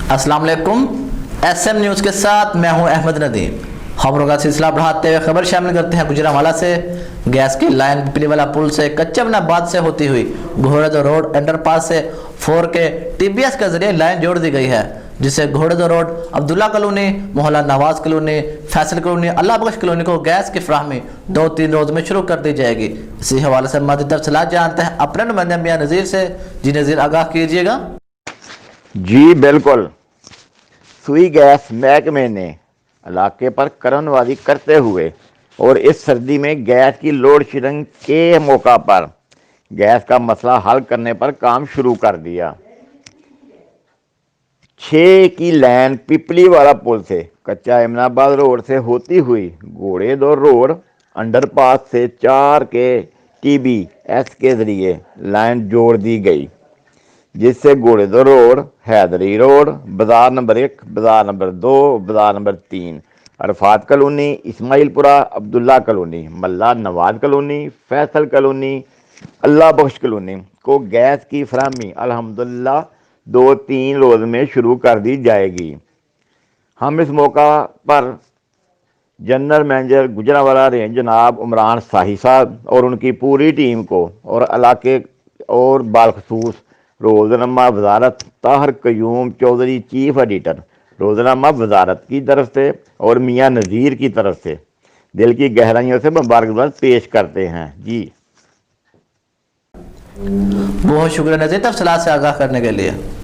अस्सलाम वालेकुम। SM news के साथ मैं हूं अहमद नदीम। खबरों का सिलसिला बढ़ाते हुए खबर शामिल करते हैं गुजरांवाला से। गैस की लाइन पिपली वाला पुल से कच्चबनाबाद से होती हुई घोड़ेदो रोड अंडरपास से 4 के TBS के जरिए लाइन जोड़ दी गई है, जिससे घोड़ेदो रोड, अब्दुल्ला कॉलोनी, मोहल्ला नवाज कॉलोनी, फैसल कॉलोनी, अल्लाह बख्श कॉलोनी को गैस की फराहमी 2-3 रोज में शुरू कर दी जाएगी। इसी हवाले से मज़ीद तफसीलात जानते हैं अपने नुमाइंदे मियां नज़ीर से। जी नज़ीर, आगाह कीजिएगा। जी बिल्कुल, सुई गैस महकमे ने इलाके पर करनवारी करते हुए और इस सर्दी में गैस की लोड शेडिंग के मौका पर गैस का मसला हल करने पर काम शुरू कर दिया। 6 की लाइन पिपली वाला पुल से कच्चा एमनाबाद रोड से होती हुई घोड़ेदो रोड अंडरपास से 4 के TBS के जरिए लाइन जोड़ दी गई, जिससे घोड़ेदो रोड, हैदरी रोड, बाजार नंबर 1, बाजार नंबर 2, बाजार number 3, Arfat colony, इस्माइलपुरा, Abdullah colony, मल्ला नवाज कॉलोनी, फैसल कॉलोनी, अल्लाह बख्श कॉलोनी को गैस की फराहमी अल्हम्दुलिल्लाह 2-3 रोज में शुरू कर दी जाएगी। हम इस मौका पर जनरल मैनेजर गुजरांवाला रेंज जनाब उमरान शाही साहब और उनकी पूरी टीम को और इलाके और बालखसूस रोजनामा वजारत ताहर कयूम चौधरी चीफ एडिटर रोजनामा वजारत की तरफ से और मियां नज़ीर की तरफ से दिल की गहराइयों से मुबारकबाद पेश करते हैं। जी बहुत शुक्रिया नज़ीर, तफसीलात से आगाह करने के लिए।